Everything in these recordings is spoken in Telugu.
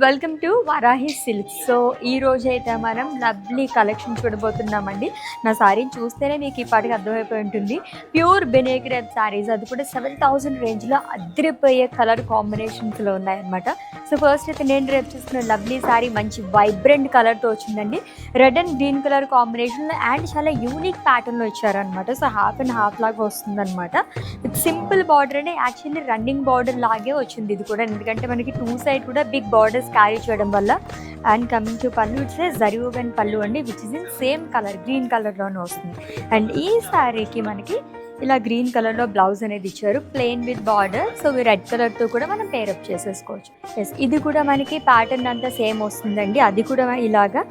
Welcome to Varahi silks. So ఈ రోజు అయితే మనం లవ్లీ కలెక్షన్ చూడబోతున్నామండి. నా సారీని చూస్తేనే మీకు ఈ పాటికి అర్థమైపోయి ఉంటుంది. ప్యూర్ బెనేక్ రేప్ సారీస్, అది కూడా 7000 రేంజ్లో అదిరిపోయే కలర్ కాంబినేషన్స్లో ఉన్నాయన్నమాట. సో ఫస్ట్ అయితే నేను రేపు చూస్తున్న లవ్లీ సారీ మంచి వైబ్రెంట్ కలర్తో వచ్చిందండి. రెడ్ అండ్ గ్రీన్ కలర్ కాంబినేషన్లో అండ్ చాలా యూనిక్ ప్యాటర్న్లో ఇచ్చారనమాట. సో హాఫ్ అండ్ హాఫ్ లాగా వస్తుందన్నమాట. విత్ సింపుల్ బార్డర్ అంటే యాక్చువల్లీ రన్నింగ్ బార్డర్ లాగే వచ్చింది ఇది కూడా, ఎందుకంటే మనకి టూ సైడ్ కూడా బిగ్ బార్డర్స్ క్యారీ చేయడం వల్ల. అండ్ కమింగ్ టు పళ్ళు, ఇట్స్ జరీవుగన్ పళ్ళు అండి, which is in same colour green కలర్లోనే వస్తుంది. అండ్ ఈ శారీకి మనకి ఇలా గ్రీన్ కలర్లో బ్లౌజ్ అనేది ఇచ్చారు, plain with border. So red కలర్తో కూడా మనం పేరప్ చేసేసుకోవచ్చు. ఎస్, ఇది కూడా మనకి ప్యాటర్న్ అంతా సేమ్ వస్తుందండి. అది కూడా ఇలాగా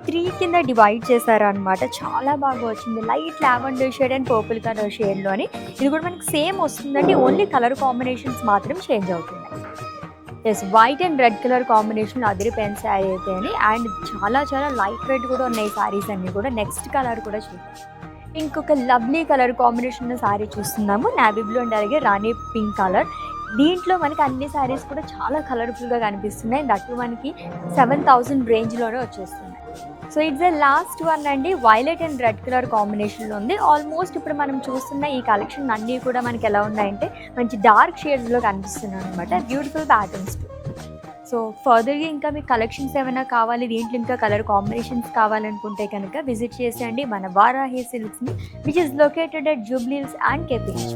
3 కింద డివైడ్ చేశారు అనమాట. చాలా బాగా వచ్చింది. Light lavender shade and purple colour షేడ్లోని ఇది కూడా మనకి సేమ్ వస్తుందండి. ఓన్లీ కలర్ కాంబినేషన్స్ మాత్రం చేంజ్ అవుతున్నాయి. Yes, white and red colour combination అదిరిపోయిన శారీ అయితే అని. అండ్ చాలా చాలా లైట్ వెయిట్ కూడా ఉన్నాయి శారీస్ అన్నీ కూడా. నెక్స్ట్ కలర్ కూడా చూద్దాం. ఇంకొక లవ్లీ కలర్ కాంబినేషన్ శారీ చూస్తున్నాము, నావీ బ్లూ అండ్ అలాగే రాణి పింక్ కలర్. దీంట్లో మనకి అన్ని శారీస్ కూడా చాలా కలర్ఫుల్గా కనిపిస్తున్నాయి. దట్టు మనకి 7000 రేంజ్లోనే వచ్చేస్తున్నాయి. So it's the last one అండి, వైలెట్ అండ్ రెడ్ కలర్ కాంబినేషన్లో ఉంది. ఆల్మోస్ట్ ఇప్పుడు మనం చూస్తున్న ఈ కలెక్షన్ అన్నీ కూడా మనకి ఎలా ఉన్నాయంటే మంచి డార్క్ షేడ్స్లో కనిపిస్తున్నాయి అనమాట. Beautiful patterns. సో ఫర్దర్గా ఇంకా మీకు కలెక్షన్స్ ఏమైనా కావాలి, దీంట్లో ఇంకా కలర్ కాంబినేషన్స్ కావాలనుకుంటే కనుక విజిట్ చేసేయండి మన వారాహి సిల్క్స్ని, which is located at Jubilee Hills and KPH.